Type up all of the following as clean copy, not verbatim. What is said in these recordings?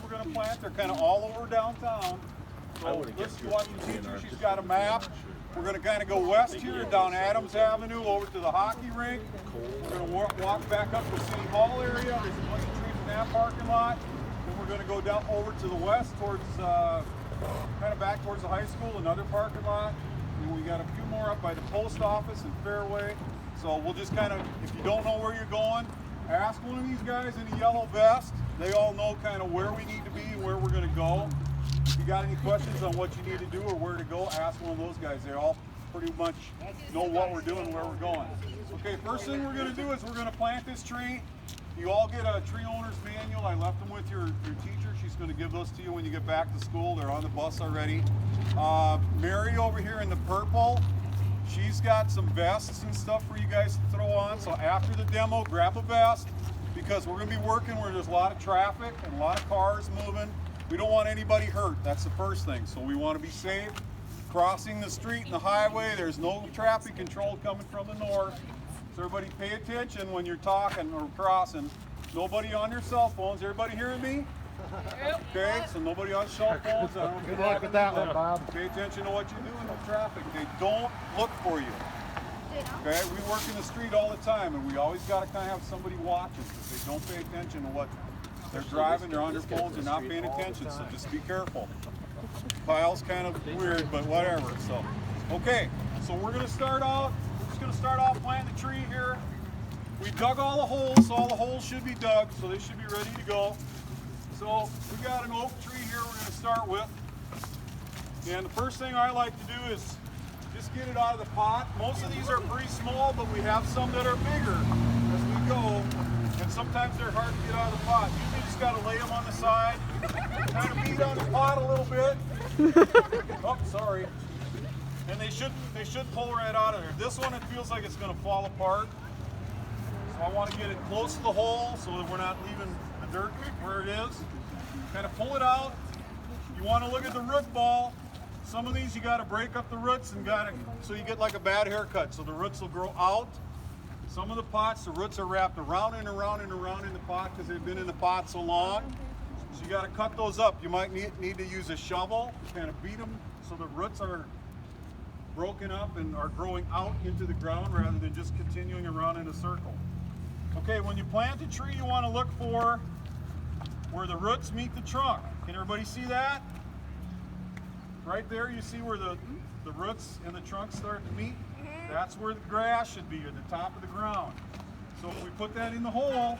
we're going to plant. They're kind of all over downtown. So this is what the teacher, she's got a map. We're going to kind of go west here and down Adams Avenue over to the hockey rink. We're going to walk back up to City Hall area. There's a bunch of trees in that parking lot. Then we're going to go down over to the west towards, kind of back towards the high school, another parking lot. And we got a few more up by the post office and Fairway. So we'll just kind of, if you don't know where you're going, ask one of these guys in a yellow vest. They all know kind of where we need to be and where we're going to go. If you got any questions on what you need to do or where to go, ask one of those guys. They all pretty much know what we're doing, where we're going. Okay, first thing we're going to do is we're going to plant this tree. You all get a tree owner's manual. I left them with your teacher. She's going to give those to you when you get back to school. They're on the bus already. Mary over here in the purple, she's got some vests and stuff for you guys to throw on. So after the demo, grab a vest because we're going to be working where there's a lot of traffic and a lot of cars moving. We don't want anybody hurt. That's the first thing. So we want to be safe. Crossing the street and the highway, there's no traffic control coming from the north. So everybody pay attention when you're talking or crossing. Nobody on their cell phones. Everybody hearing me? Okay, so nobody on cell phones. Good luck with that one, Bob. Pay attention to what you're doing with traffic. They don't look for you. Okay, we work in the street all the time, and we always got to kind of have somebody watching because they don't pay attention to what they're driving. They're on their phones. They're not paying attention, so just be careful. Kyle's kind of weird, but whatever. So, okay, so we're going to start out. We're just going to start off planting the tree here. We dug all the holes, so all the holes should be dug, so they should be ready to go. So we got an oak tree here we're going to start with. And the first thing I like to do is just get it out of the pot. Most of these are pretty small, but we have some that are bigger as we go. And sometimes they're hard to get out of the pot. Usually you just got to lay them on the side, kind of beat on the pot a little bit. Oh, sorry. And they should pull right out of there. This one, it feels like it's going to fall apart. So I want to get it close to the hole so that we're not leaving the dirt where it is. Kind of pull it out. You want to look at the root ball. Some of these you got to break up the roots and so you get like a bad haircut. So the roots will grow out. Some of the pots, the roots are wrapped around and around and around in the pot because they've been in the pot so long. So you got to cut those up. You might need to use a shovel, kind of beat them so the roots are broken up and are growing out into the ground rather than just continuing around in a circle. Okay, when you plant a tree, you want to look for where the roots meet the trunk. Can everybody see that? Right there, you see where the roots and the trunk start to meet? That's where the grass should be, at the top of the ground. So if we put that in the hole,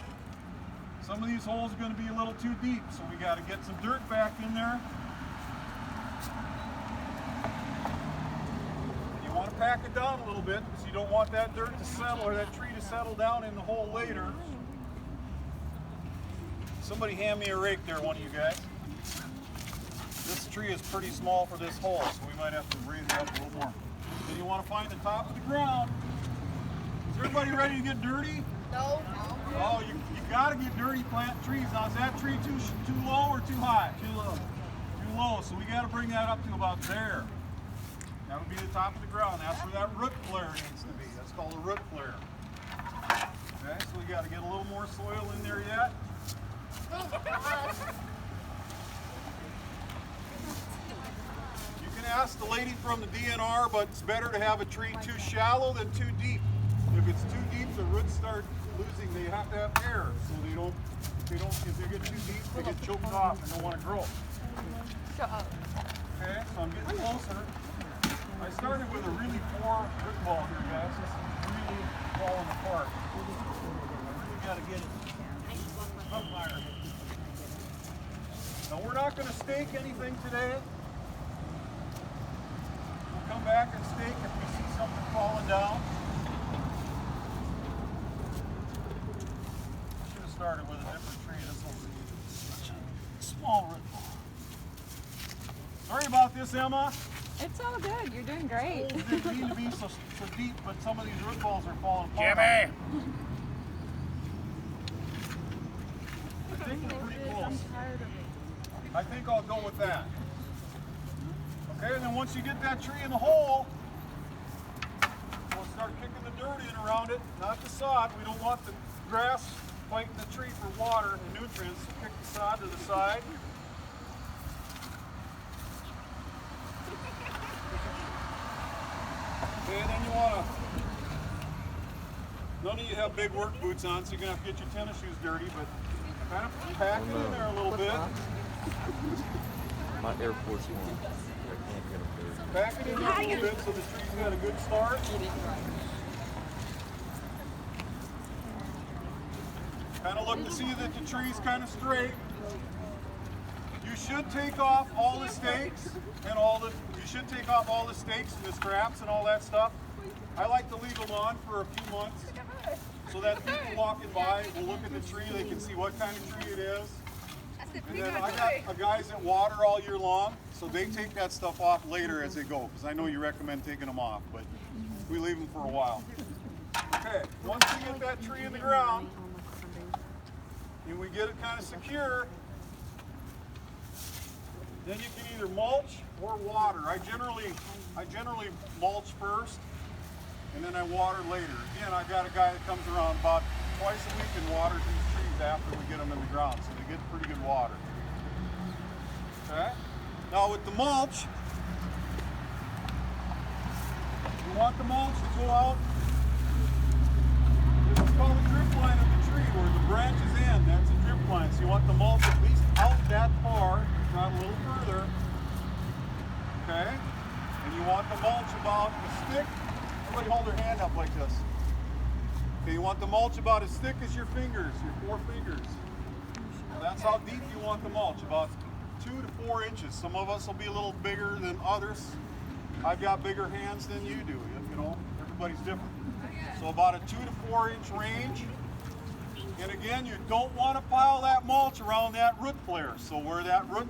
some of these holes are going to be a little too deep, so we got to get some dirt back in there. You want to pack it down a little bit because you don't want that dirt to settle or that tree to settle down in the hole later. Somebody hand me a rake there, one of you guys. This tree is pretty small for this hole, so we might have to raise it up a little more. Then you want to find the top of the ground. Is everybody ready to get dirty? No. Oh, you got to get dirty planting trees. Now, is that tree too low or too high? Too low. Too low, so we got to bring that up to about there. That would be the top of the ground. That's where that root flare needs to be. That's called a root flare. Okay, so we got to get a little more soil in there yet. You can ask the lady from the DNR, but it's better to have a tree too shallow than too deep. If it's too deep, the roots start losing. They have to have air, so if they get too deep, they get choked off and don't want to grow. Shut up. Okay, so I'm getting closer. I started with a really poor root ball here, guys. This is really falling apart. I really got to get it up higher. Now we're not going to stake anything today. We'll come back and stake if we see something falling down. I should have started with a different tree. This was such a small root ball. Sorry about this, Emma. It's all good. You're doing great. Holes didn't need to be so deep, but some of these root balls are falling apart. Jimmy! I think we're pretty close. I think I'll go with that. Okay, and then once you get that tree in the hole, we'll start kicking the dirt in around it, not the sod. We don't want the grass fighting the tree for water and nutrients. Kick the sod to the side. Okay, then you want to, none of you have big work boots on, so you're going to have to get your tennis shoes dirty, but kind of pack it in there a little bit. My Air Force One. I can't get them dirty. Pack it in there a little bit so the tree's got a good start. Kind of look to see that the tree's kind of straight. You should take off all the stakes and you should take off all the stakes and the straps and all that stuff. I like to leave them on for a few months so that people walking by will look at the tree, they can see what kind of tree it is. And then I got guys that water all year long, so they take that stuff off later as they go, because I know you recommend taking them off, but we leave them for a while. Okay, once we get that tree in the ground, and we get it kind of secure, then you can either mulch or water. I generally mulch first, and then I water later. Again, I got a guy that comes around about twice a week and waters these trees after we get them in the ground, so they get pretty good water. Okay? Now with the mulch, you want the mulch to go out. This is called the drip line of the tree, where the branch is in. That's a drip line. So you want the mulch at least out that far, if not a little further. Okay? And you want the mulch about a stick. Everybody hold their hand up like this. Okay, you want the mulch about as thick as your fingers, your 4 fingers. That's how deep you want the mulch, about 2 to 4 inches. Some of us will be a little bigger than others. I've got bigger hands than you do, you know, everybody's different. So about a 2 to 4 inch range. And again, you don't want to pile that mulch around that root flare. So where that root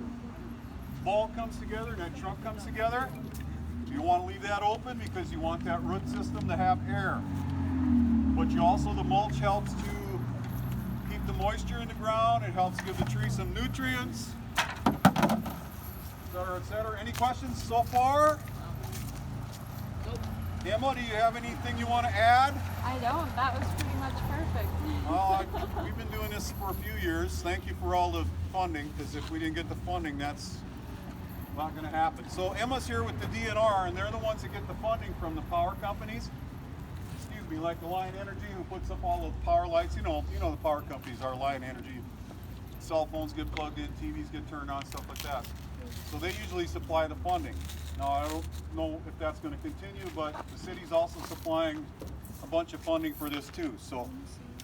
ball comes together and that trunk comes together, you want to leave that open because you want that root system to have air. But you also, the mulch helps to keep the moisture in the ground. It helps give the tree some nutrients, et cetera, et cetera. Any questions so far? Emma, do you have anything you want to add? I don't. That was pretty much perfect. Well, we've been doing this for a few years. Thank you for all the funding, because if we didn't get the funding, that's not going to happen. So Emma's here with the DNR, and they're the ones that get the funding from the power companies. Excuse me, like the Lion Energy, who puts up all the power lights. You know the power companies are Lion Energy. Cell phones get plugged in, TVs get turned on, stuff like that. So they usually supply the funding. Now, I don't know if that's going to continue, but the city's also supplying a bunch of funding for this too. So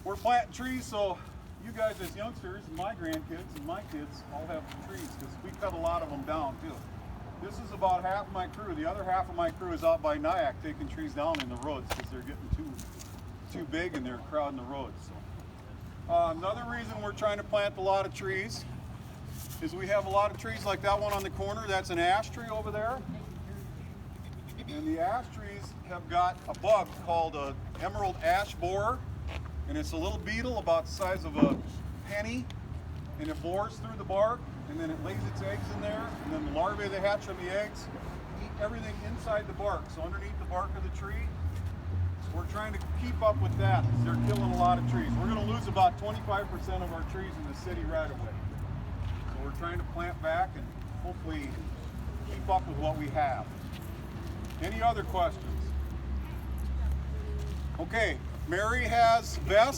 we're planting trees, so you guys as youngsters, and my grandkids and my kids all have trees, because we cut a lot of them down too. This is about half of my crew. The other half of my crew is out by Nyack taking trees down in the roads because they're getting too big and they're crowding the roads. So, another reason we're trying to plant a lot of trees is we have a lot of trees like that one on the corner. That's an ash tree over there. And the ash trees have got a bug called an emerald ash borer. And it's a little beetle about the size of a penny. And it bores through the bark, and then it lays its eggs in there. And then the larvae that hatch from the eggs eat everything inside the bark. So underneath the bark of the tree, we're trying to keep up with that because they're killing a lot of trees. We're going to lose about 25% of our trees in the city right away. So we're trying to plant back and hopefully keep up with what we have. Any other questions? Okay, Mary has vests.